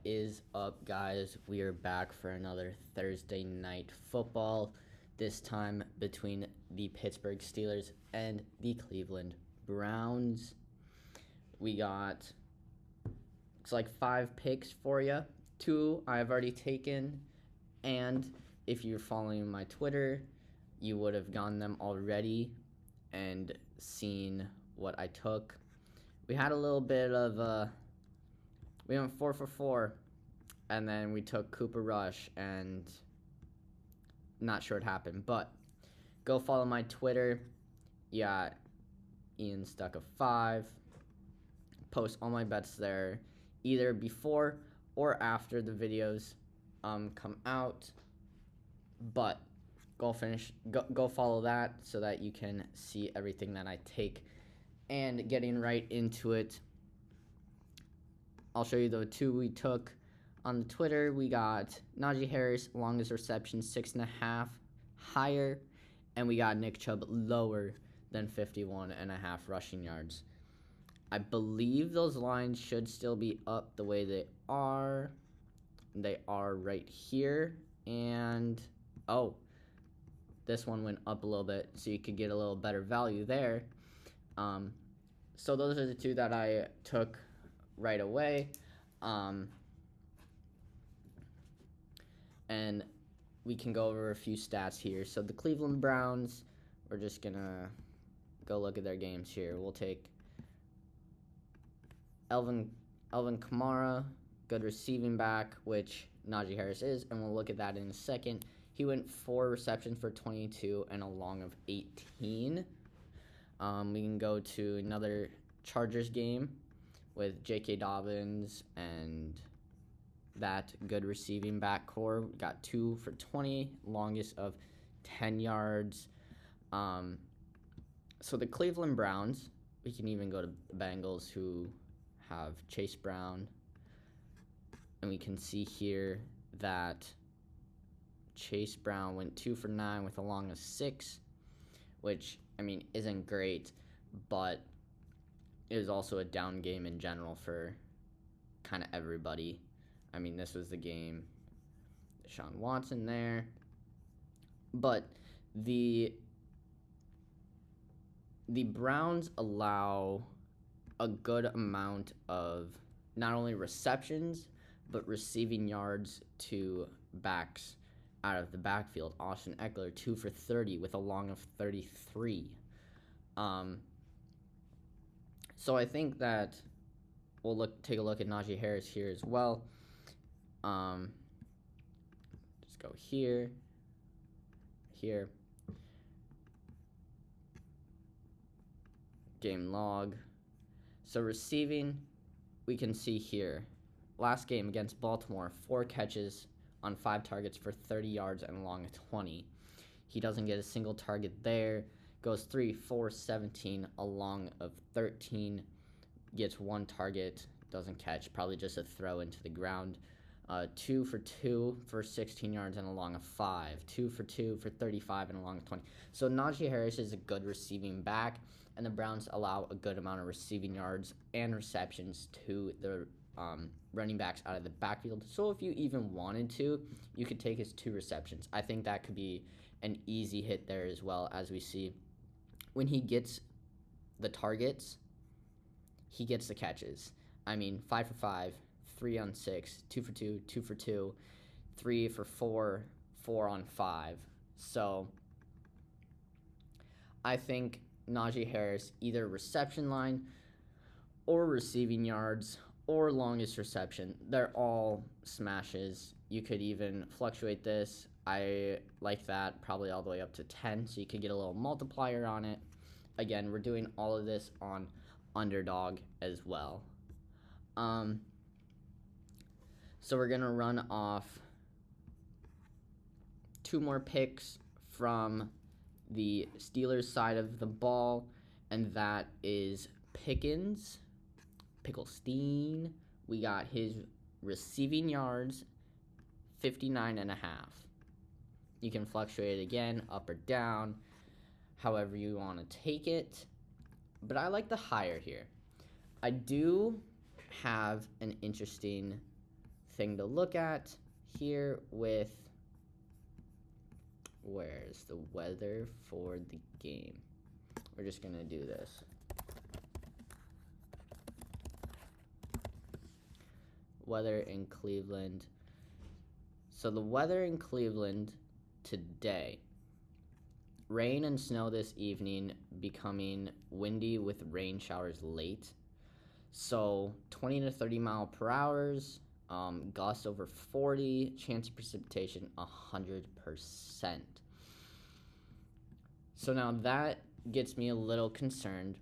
is up, guys? We are back for another Thursday night football, this time between the Pittsburgh Steelers and the Cleveland Browns. We got, looks like 5 picks for you. 2 I've already taken, and if you're following my Twitter, you would have gotten them already and seen what I took. We had a little bit of we went 4 for 4, and then we took Cooper Rush, and not sure what happened, but go follow my Twitter. You got Ian Stuck of 5. Post all my bets there, either before or after the videos come out. But go follow that so that you can see everything that I take. And getting right into it, I'll show you the 2 we took on the Twitter. We got Najee Harris, longest reception, 6.5 higher, and we got Nick Chubb lower than 51.5 rushing yards. I believe those lines should still be up the way they are. They are right here, and this one went up a little bit, so you could get a little better value there. So those are the 2 that I took right away. And we can go over a few stats here. So the Cleveland Browns, we're just gonna go look at their games here. We'll take Alvin Kamara, good receiving back, which Najee Harris is, and we'll look at that in a second. He went 4 receptions for 22 and a long of 18. We can go to another Chargers game with J.K. Dobbins and that good receiving back core. We got 2 for 20, longest of 10 yards. So the Cleveland Browns, we can even go to the Bengals, who have Chase Brown. And we can see here that Chase Brown went 2 for 9 with a long of 6, which, I mean, isn't great, but it was also a down game in general for kind of everybody. I mean, this was the game. Deshaun Watson there. But the Browns allow a good amount of not only receptions, but receiving yards to backs out of the backfield. Austin Eckler, 2 for 30 with a long of 33. So I think that we'll take a look at Najee Harris here as well. Just go here. Game log. So receiving, we can see here. Last game against Baltimore, 4 catches on 5 targets for 30 yards and a long of 20. He doesn't get a single target there. Goes 3, 4, 17, a long of 13. Gets 1 target, doesn't catch, probably just a throw into the ground. 2 for 2 for 16 yards and a long of 5. 2 for 2 for 35 and a long of 20. So Najee Harris is a good receiving back, and the Browns allow a good amount of receiving yards and receptions to the running backs out of the backfield. So if you even wanted to, you could take his 2 receptions. I think that could be an easy hit there as well. As we see, when he gets the targets, he gets the catches. I mean, 5 for 5, 3 on 6, 2 for 2, 2 for 2, 3 for 4, 4 on 5. So I think Najee Harris, either reception line or receiving yards or longest reception, they're all smashes. You could even fluctuate this. I like that probably all the way up to 10, so you could get a little multiplier on it. Again, we're doing all of this on Underdog as well. So we're going to run off 2 more picks from the Steelers side of the ball, and that is Pickelstein. We got his receiving yards, 59.5. You can fluctuate it again, up or down, however you want to take it. But I like the higher here. I do have an interesting thing to look at here with where's the weather for the game. We're just going to do this. Weather in Cleveland. So the weather in Cleveland today. Rain and snow this evening, becoming windy with rain showers late. So 20 to 30 mile per hours, gusts over 40, chance of precipitation 100%. So now that gets me a little concerned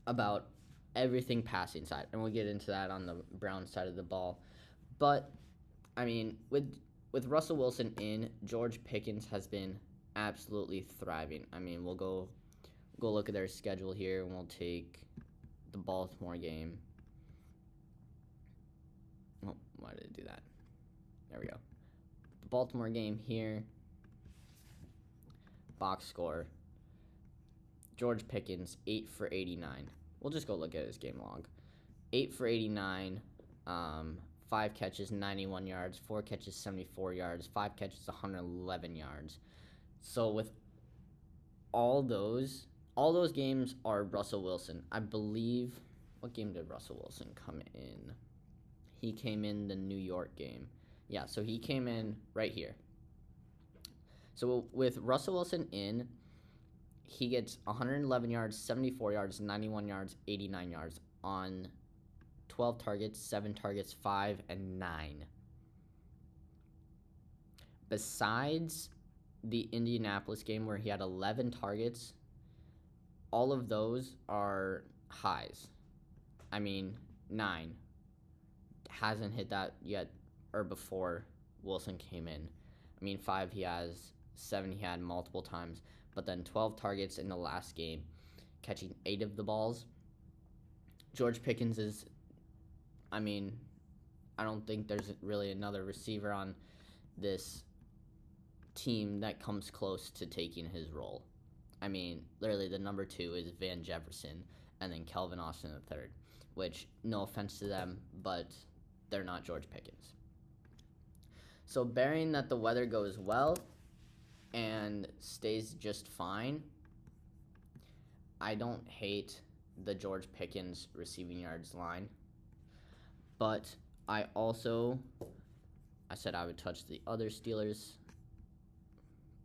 about everything passing side, and we'll get into that on the Brown side of the ball. But I mean, with Russell Wilson in, George Pickens has been absolutely thriving. I mean, we'll go look at their schedule here, and we'll take the Baltimore game. Oh, why did it do that? There we go. The Baltimore game here. Box score. George Pickens, 8 for 89. We'll just go look at his game log. 8 for 89, 5 catches, 91 yards, 4 catches, 74 yards, 5 catches, 111 yards. So with all those games are Russell Wilson. I believe, what game did Russell Wilson come in? He came in the New York game. Yeah, so he came in right here. So with Russell Wilson in, he gets 111 yards, 74 yards, 91 yards, 89 yards on 12 targets, 7 targets, 5, and 9. Besides the Indianapolis game where he had 11 targets, all of those are highs. I mean, 9 hasn't hit that yet or before Wilson came in. I mean, 5 he has, 7 he had multiple times, but then 12 targets in the last game, catching 8 of the balls. George Pickens is, I mean, I don't think there's really another receiver on this team that comes close to taking his role. I mean, literally the number 2 is Van Jefferson, and then Kelvin Austin the third, which, no offense to them, but they're not George Pickens. So bearing that the weather goes well and stays just fine, I don't hate the George Pickens receiving yards line, but I said I would touch the other Steelers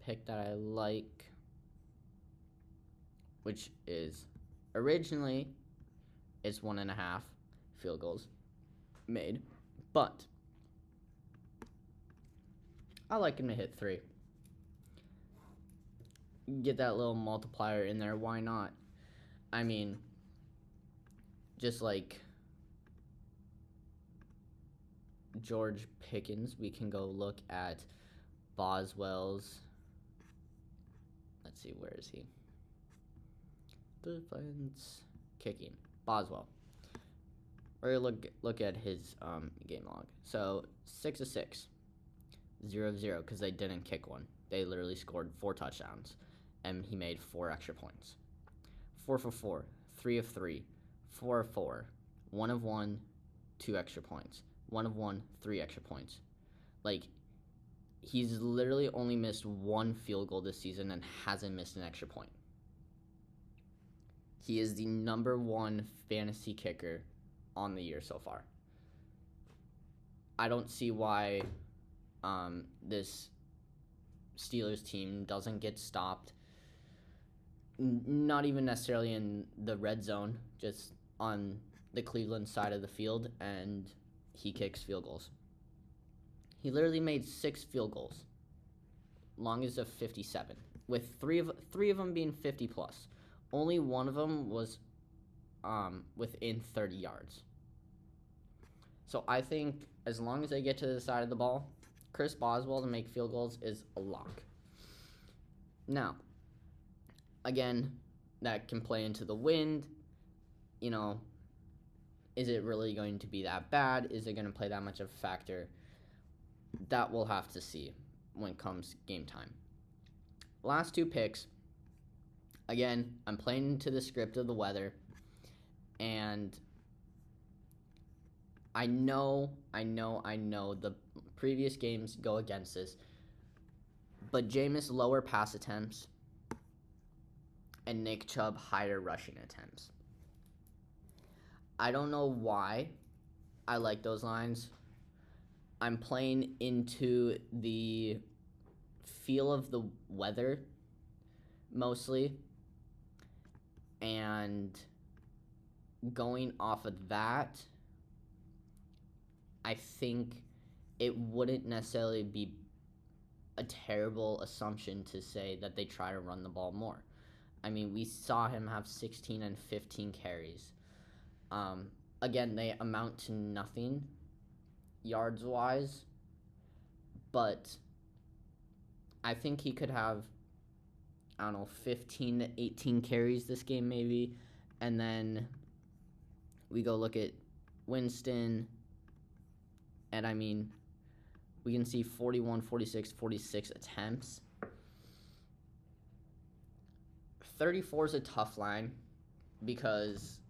pick that I like, which is originally it's 1.5 field goals made, but I like him to hit 3. Get that little multiplier in there, why not? I mean, just like George Pickens, we can go look at Boswell's. Let's see, where is he? Defense kicking. Boswell. We're gonna look at his game log. So 6 of 6, 0 of 0, because they didn't kick one. They literally scored 4 touchdowns, and he made 4 extra points. 4 for 4, 3 of 3, 4 of 4, 1 of 1, 2 extra points. 1 of 1, 3 extra points. Like, he's literally only missed 1 field goal this season and hasn't missed an extra point. He is the number 1 fantasy kicker on the year so far. I don't see why this Steelers team doesn't get stopped. Not even necessarily in the red zone, just on the Cleveland side of the field, and he kicks field goals. He literally made 6 field goals, longest of 57, with three of them being 50 plus. Only one of them was within 30 yards. So I think as long as they get to the side of the ball, Chris Boswell to make field goals is a lock. Now, again, that can play into the wind. You know, is it really going to be that bad? Is it going to play that much of a factor? That we'll have to see when it comes game time. Last 2 picks. Again, I'm playing into the script of the weather, and I know the previous games go against this, but Jameis lower pass attempts and Nick Chubb higher rushing attempts. I don't know why I like those lines. I'm playing into the feel of the weather mostly, and going off of that, I think it wouldn't necessarily be a terrible assumption to say that they try to run the ball more. I mean, we saw him have 16 and 15 carries. Again, they amount to nothing yards-wise, but I think he could have, 15 to 18 carries this game maybe, and then we go look at Winston, and I mean, we can see 41, 46, 46 attempts. 34 is a tough line because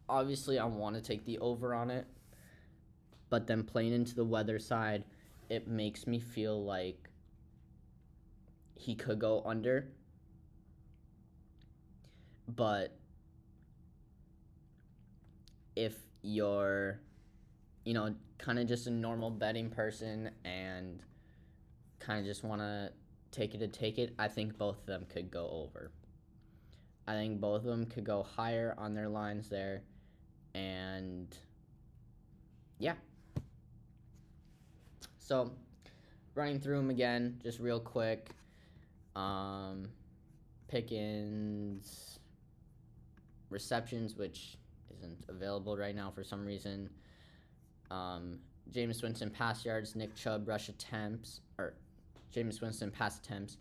obviously I want to take the over on it, but then playing into the weather side, it makes me feel like he could go under. But if you're, kind of just a normal betting person and kind of just want to take it, I think both of them could go over. I think both of them could go higher on their lines there. And yeah. So running through them again, just real quick. Pickens receptions, which isn't available right now for some reason. Jameis Winston pass yards, Nick Chubb rush attempts, or Jameis Winston pass attempts,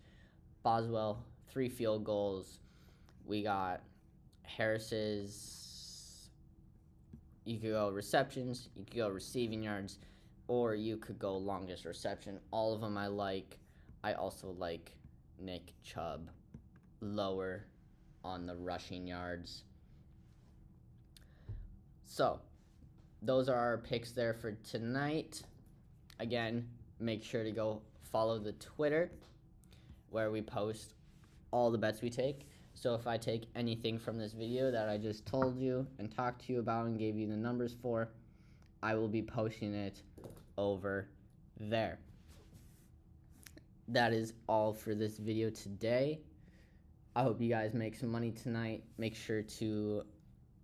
Boswell 3 field goals. We got Harris's, you could go receptions, you could go receiving yards, or you could go longest reception. All of them I like. I also like Nick Chubb lower on the rushing yards. So, those are our picks there for tonight. Again, make sure to go follow the Twitter where we post all the bets we take. So if I take anything from this video that I just told you and talked to you about and gave you the numbers for, I will be posting it over there. That is all for this video today. I hope you guys make some money tonight. Make sure to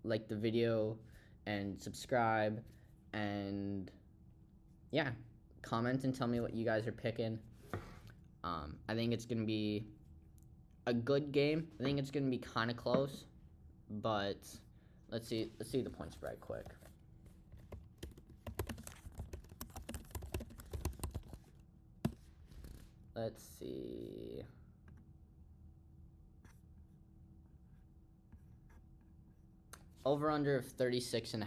like the video and subscribe, and yeah, comment and tell me what you guys are picking. I think it's going to be a good game. I think it's going to be kind of close, but let's see the point spread quick. Let's see. Over under of 36.5.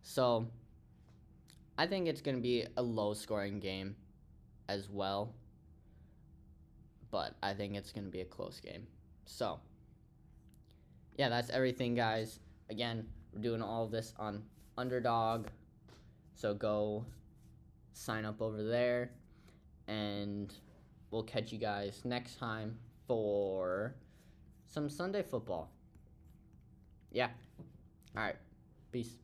So I think it's going to be a low scoring game as well, but I think it's going to be a close game. So yeah, that's everything, guys. Again, we're doing all of this on Underdog, so go sign up over there, and we'll catch you guys next time for some Sunday football. Yeah. All right. Peace.